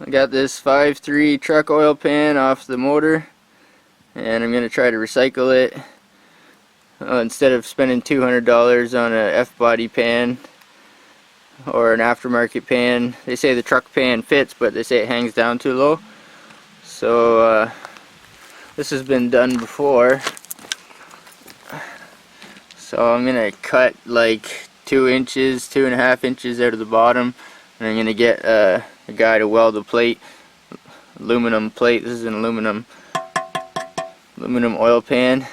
I got this 5.3 truck oil pan off the motor, and I'm going to try to recycle it instead of spending $200 on a F-body pan or an aftermarket pan. They say the truck pan fits, but they say it hangs down too low. So this has been done before. So I'm going to cut like 2 inches, 2.5 inches out of the bottom, and I'm going to get a guy to weld a plate, aluminum plate. This is an aluminum oil pan.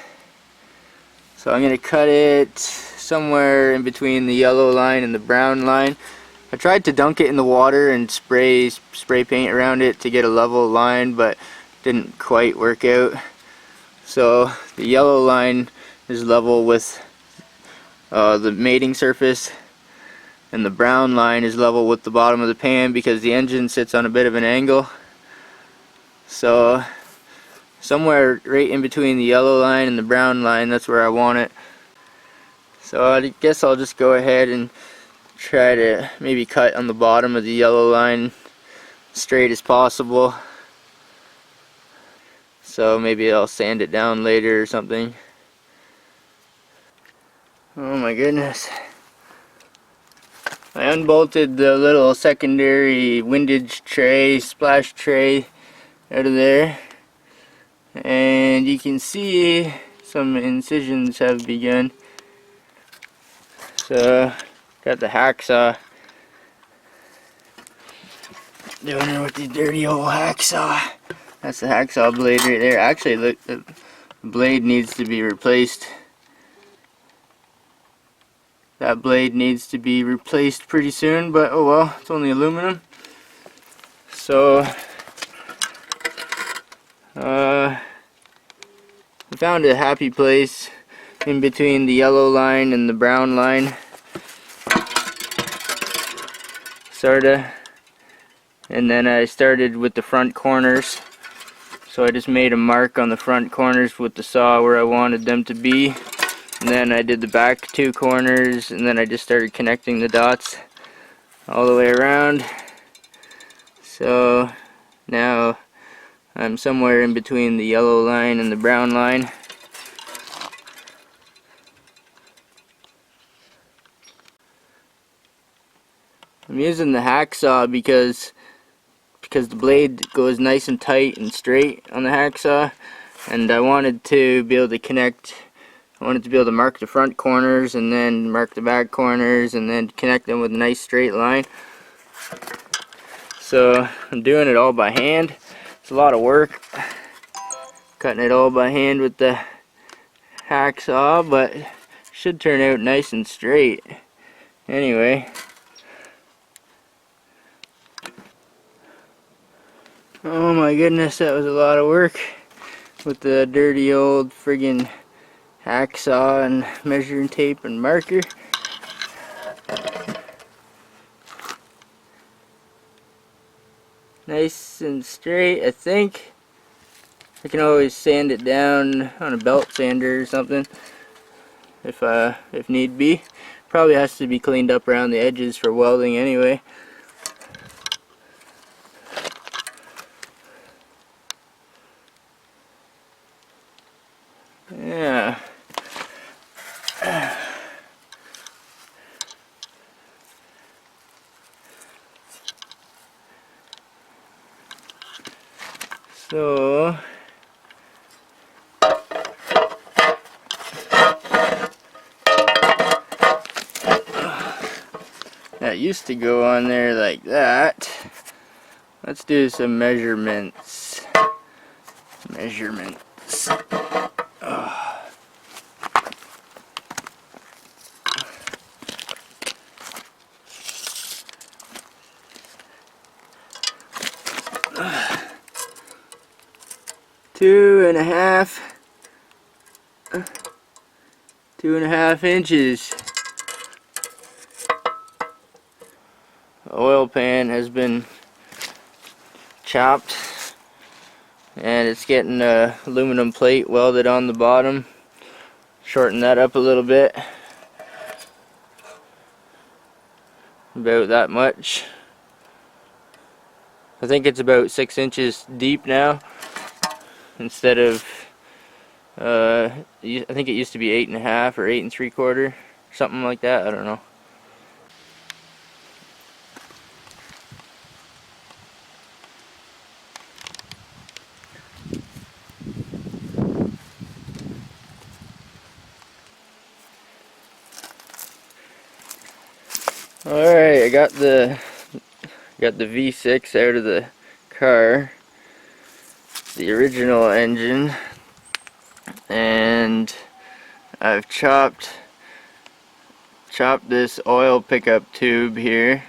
So I'm going to cut it somewhere in between the yellow line and the brown line. I tried to dunk it in the water and spray paint around it to get a level line, but didn't quite work out. So the yellow line is level with the mating surface, and the brown line is level with the bottom of the pan because the engine sits on a bit of an angle. So somewhere right in between the yellow line and the brown line, that's where I want it. So I guess I'll just go ahead and try to maybe cut on the bottom of the yellow line straight as possible. So maybe I'll sand it down later or something. Oh my goodness. I unbolted the little secondary windage tray, splash tray out of there, and you can see some incisions have begun. So got the hacksaw doing it with the dirty old hacksaw. That's the hacksaw blade right there. Actually, look, the blade needs to be replaced. That blade needs to be replaced pretty soon, but oh well, it's only aluminum. So I found a happy place in between the yellow line and the brown line, sorta. And then I started with the front corners. So I just made a mark on the front corners with the saw where I wanted them to be. And then I did the back 2 corners, and then I just started connecting the dots all the way around. So now I'm somewhere in between the yellow line and the brown line. I'm using the hacksaw because the blade goes nice and tight and straight on the hacksaw, and I wanted to be able to connect. I wanted to be able to mark the front corners and then mark the back corners and then connect them with a nice straight line. So I'm doing it all by hand. It's a lot of work cutting it all by hand with the hacksaw, but it should turn out nice and straight. Anyway, oh my goodness, that was a lot of work with the dirty old friggin' hacksaw and measuring tape and marker. Nice and straight, I think. I can always sand it down on a belt sander or something if need be. Probably has to be cleaned up around the edges for welding anyway. Yeah. So that used to go on there like that. Let's do some measurements. Oh. 2.5 inches. The oil pan has been chopped, and it's getting a aluminum plate welded on the bottom. Shorten that up a little bit, about that much. I think it's about 6 inches deep now, instead of I think it used to be 8.5 or 8 3/4, something like that. I don't know. Alright, I got the V6 out of the car, the original engine, and I've chopped this oil pickup tube here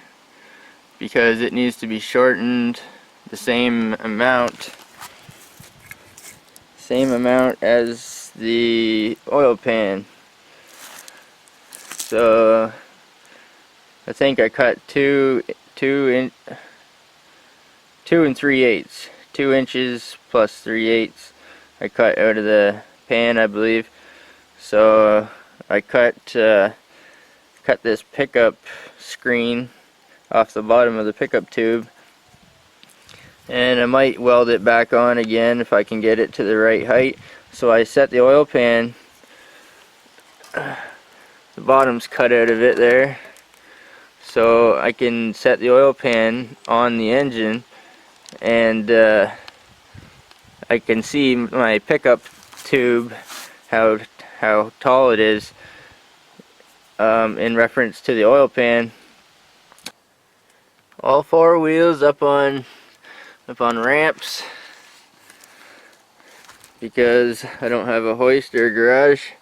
because it needs to be shortened the same amount as the oil pan. So I think I cut 2 3/8, 2 inches plus 3/8 I cut out of the pan, I believe. So I cut this pickup screen off the bottom of the pickup tube, and I might weld it back on again if I can get it to the right height. So I set the oil pan, the bottom's cut out of it there, so I can set the oil pan on the engine, and I can see my pickup tube, how tall it is in reference to the oil pan. All 4 wheels up on ramps because I don't have a hoist or a garage.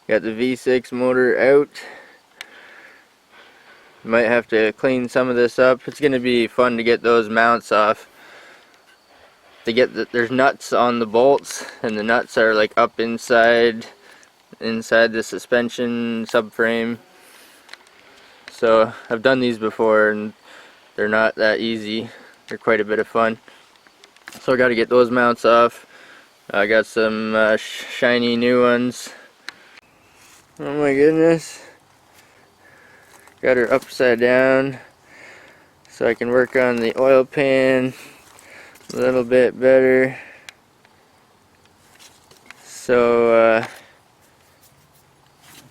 Got the V6 motor out. Might have to clean some of this up. It's going to be fun to get those mounts off. There's nuts on the bolts, and the nuts are like up inside the suspension subframe. So I've done these before, and they're not that easy. They're quite a bit of fun. So I got to get those mounts off. I got some shiny new ones. Oh my goodness. Got her upside down so I can work on the oil pan a little bit better. So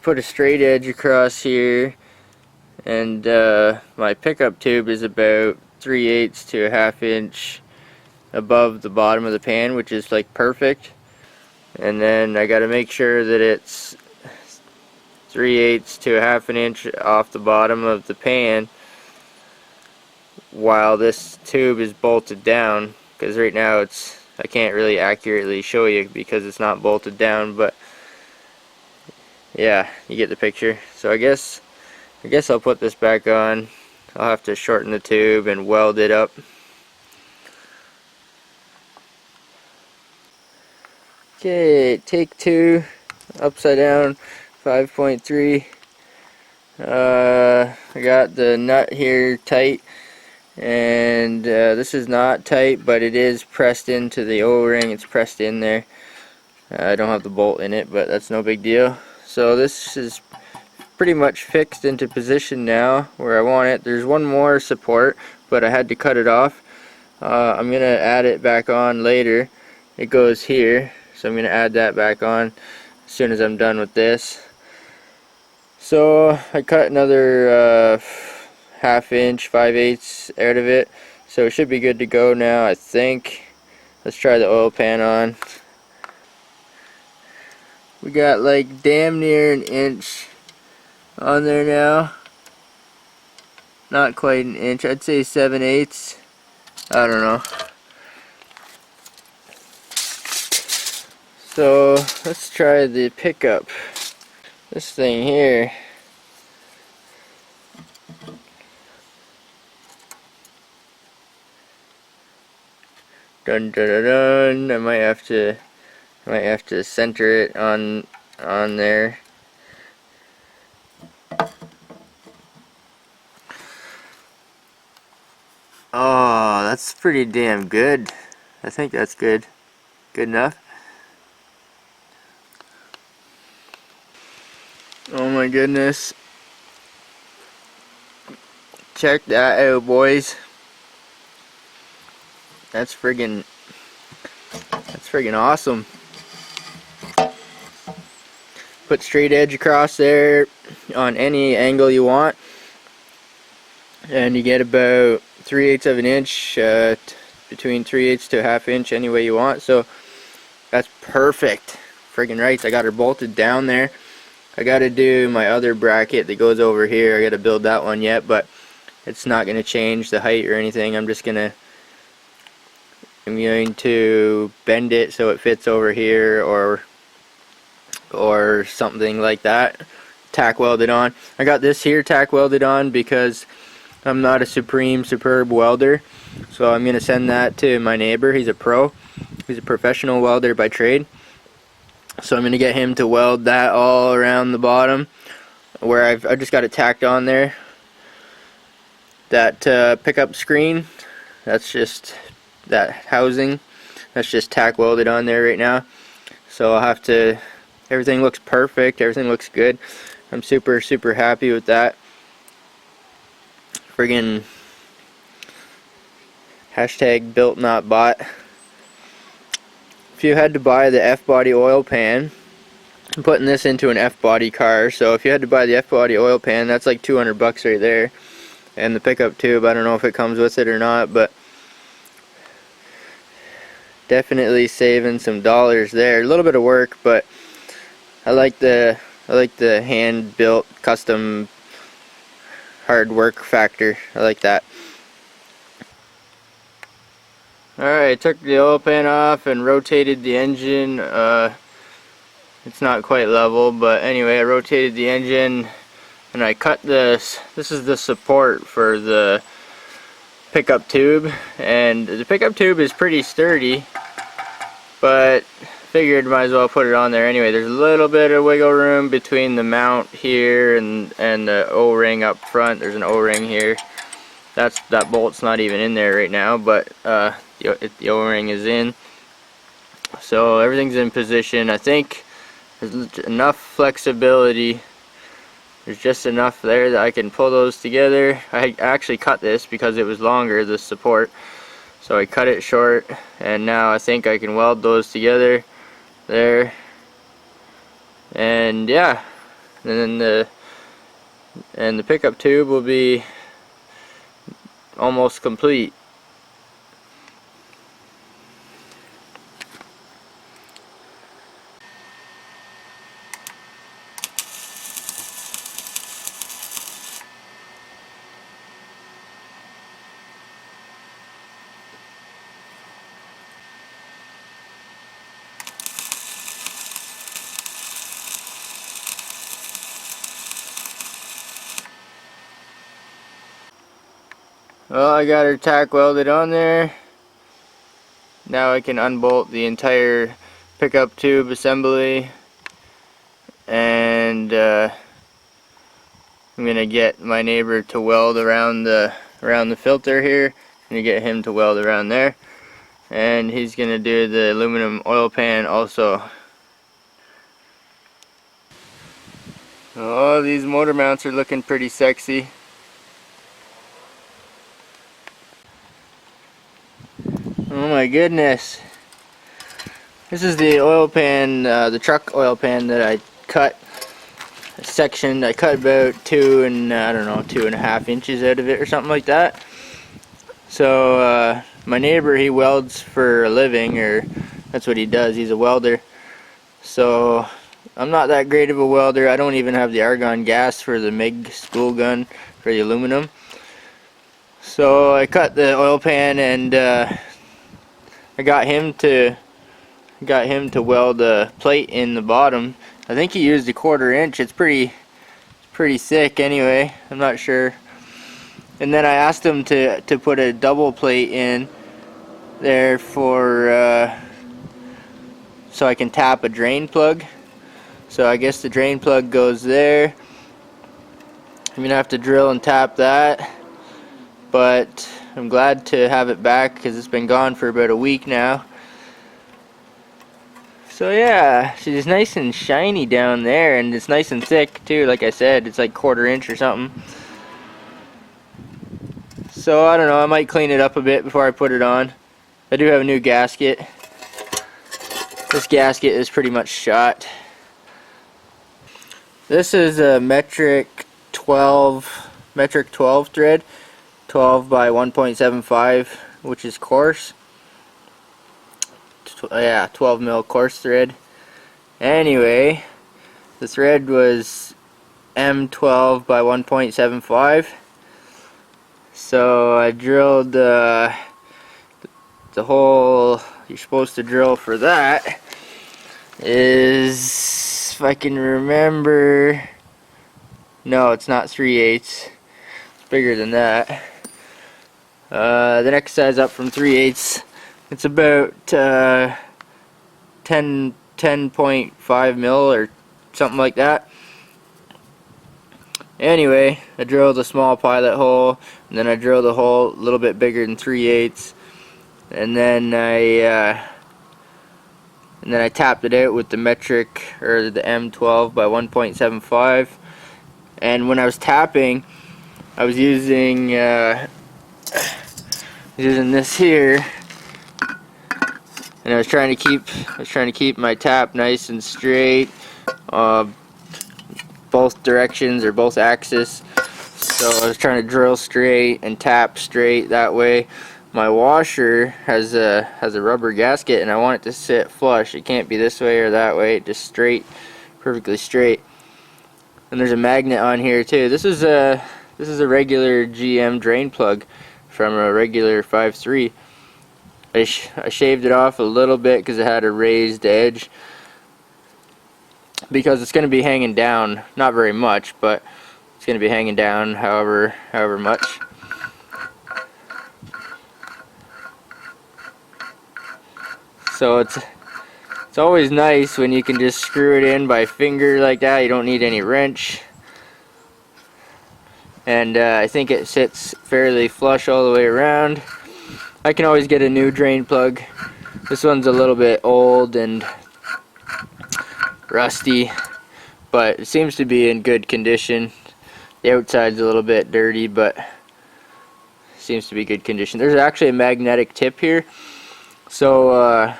put a straight edge across here, and my pickup tube is about 3/8 to a 1/2 inch above the bottom of the pan, which is like perfect. And then I got to make sure that it's 3/8 to a 1/2 inch off the bottom of the pan while this tube is bolted down, because right now I can't really accurately show you because it's not bolted down, but yeah, you get the picture. So I guess I'll put this back on. I'll have to shorten the tube and weld it up. Okay, take 2, upside down, 5.3. I got the nut here tight, and this is not tight, but it is pressed into the O-ring. It's pressed in there. I don't have the bolt in it, but that's no big deal. So this is pretty much fixed into position now where I want it. There's one more support, but I had to cut it off. I'm gonna add it back on later. It goes here, so I'm gonna add that back on as soon as I'm done with this. So I cut another 1/2 inch, 5/8 out of it, so it should be good to go now, I think. Let's try the oil pan on. We got like damn near an inch on there now. Not quite an inch, I'd say 7/8. I don't know. So let's try the pickup. This thing here, dun dun dun dun. I might have to center it on there. Oh, that's pretty damn good. I think that's good. Good enough. Oh my goodness. Check that out, boys. That's friggin' awesome. Put straight edge across there on any angle you want, and you get about 3/8 of an inch, between 3/8 to a ½ inch, any way you want. So that's perfect. Friggin' right. I got her bolted down there. I got to do my other bracket that goes over here. I got to build that one yet, but it's not going to change the height or anything. I'm going to bend it so it fits over here, or something like that. Tack welded on. I got this here tack welded on because I'm not a superb welder, so I'm going to send that to my neighbor. He's a pro. He's a professional welder by trade. So I'm going to get him to weld that all around the bottom where I just got it tacked on there. That pickup screen, that's just that housing, that's just tack welded on there right now. So I'll have to, everything looks perfect, everything looks good. I'm super happy with that. Friggin' hashtag built not bought. If you had to buy the F-body oil pan, I'm putting this into an F-body car, so if you had to buy the F-body oil pan, that's like 200 bucks right there. And the pickup tube, I don't know if it comes with it or not, but definitely saving some dollars there. A little bit of work, but I like the hand-built, custom, hard work factor. I like that. Alright, I took the oil pan off and rotated the engine. It's not quite level, but anyway, I rotated the engine and I cut this. This is the support for the pickup tube, and the pickup tube is pretty sturdy, but figured might as well put it on there anyway. There's a little bit of wiggle room between the mount here and the O-ring up front. There's an O-ring here. That bolt's not even in there right now, but the O-ring is in, so everything's in position. I think there's enough flexibility. There's just enough there that I can pull those together. I actually cut this because it was longer, the support, so I cut it short, and now I think I can weld those together there. And yeah, and then the pickup tube will be almost complete. Well, I got her tack welded on there. Now I can unbolt the entire pickup tube assembly, and I'm gonna get my neighbor to weld around the filter here. I'm gonna get him to weld around there, and he's gonna do the aluminum oil pan also. Oh, these motor mounts are looking pretty sexy. Oh my goodness. This is the oil pan, the truck oil pan that I cut, sectioned. I cut about 2.5 inches out of it or something like that. So my neighbor, he welds for a living, or that's what he does. He's a welder. So I'm not that great of a welder. I don't even have the argon gas for the MIG spool gun for the aluminum. So I cut the oil pan, and I got him to weld a plate in the bottom. I think he used a 1/4 inch. It's pretty thick anyway. I'm not sure. And then I asked him to put a double plate in there for so I can tap a drain plug. So I guess the drain plug goes there. I'm gonna have to drill and tap that, but I'm glad to have it back because it's been gone for about a week now. So yeah, she's nice and shiny down there, and it's nice and thick too. Like I said, it's like 1/4 inch or something. So I don't know, I might clean it up a bit before I put it on. I do have a new gasket. This gasket is pretty much shot. This is a metric 12 thread, 12 by 1.75, which is coarse. Yeah, 12 mil coarse thread. Anyway, the thread was M12 by 1.75. So I drilled the hole you're supposed to drill for that is, if I can remember, no, it's not 3/8. It's bigger than that. The next size up from 3/8, it's about 10.5 mil or something like that. Anyway, I drilled a small pilot hole, and then I drilled a hole a little bit bigger than 3/8, and then I tapped it out with the metric, or the M12 by 1.75. And when I was tapping, I was using this here, and I was trying to keep my tap nice and straight, both directions or both axes. So I was trying to drill straight and tap straight. That way, my washer has a rubber gasket, and I want it to sit flush. It can't be this way or that way. Just straight, perfectly straight. And there's a magnet on here too. This is a regular GM drain plug from a regular 5.3. I shaved it off a little bit because it had a raised edge, because it's going to be hanging down, not very much, but it's going to be hanging down however much. So it's always nice when you can just screw it in by finger like that. You don't need any wrench. And I think it sits fairly flush all the way around. I can always get a new drain plug. This one's a little bit old and rusty, but it seems to be in good condition. The outside's a little bit dirty, but seems to be good condition. There's actually a magnetic tip here, so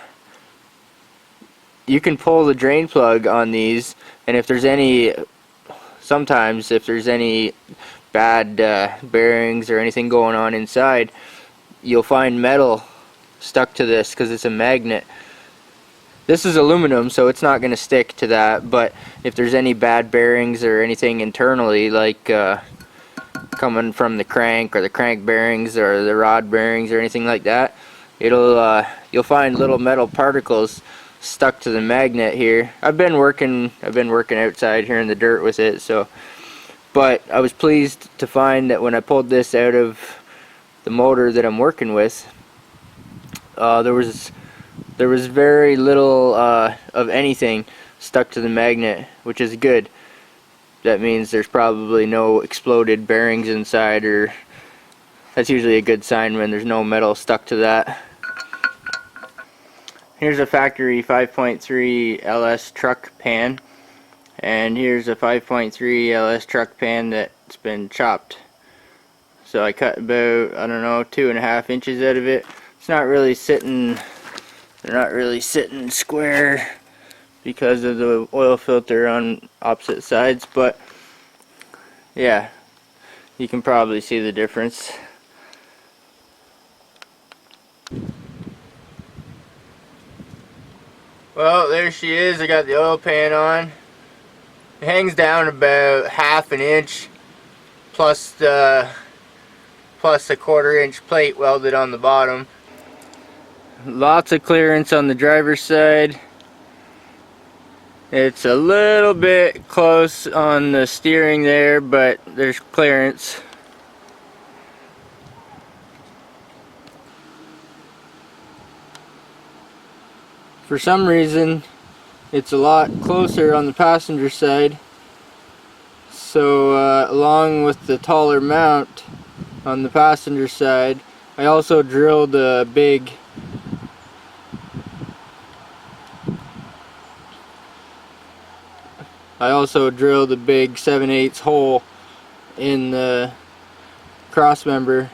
you can pull the drain plug on these, and if there's any, sometimes if there's any bad bearings or anything going on inside, you'll find metal stuck to this because it's a magnet. This is aluminum, so it's not going to stick to that, but if there's any bad bearings or anything internally, like coming from the crank or the crank bearings or the rod bearings or anything like that, you'll find little metal particles stuck to the magnet here. I've been working outside here in the dirt with it, so, but I was pleased to find that when I pulled this out of the motor that I'm working with, there was very little of anything stuck to the magnet, which is good. That means there's probably no exploded bearings inside, or that's usually a good sign when there's no metal stuck to that. Here's a factory 5.3 LS truck pan, and here's a 5.3 LS truck pan that's been chopped. So I cut about, I don't know, 2.5 inches out of it. It's not really sitting, they're not really sitting square because of the oil filter on opposite sides, but yeah, you can probably see the difference. Well, there she is. I got the oil pan on. It hangs down about 1/2 inch plus the 1/4 inch plate welded on the bottom. Lots of clearance on the driver's side. It's a little bit close on the steering there, but there's clearance. For some reason, it's a lot closer on the passenger side. So along with the taller mount on the passenger side, I also drilled a big I also drilled a big 7/8 hole in the cross member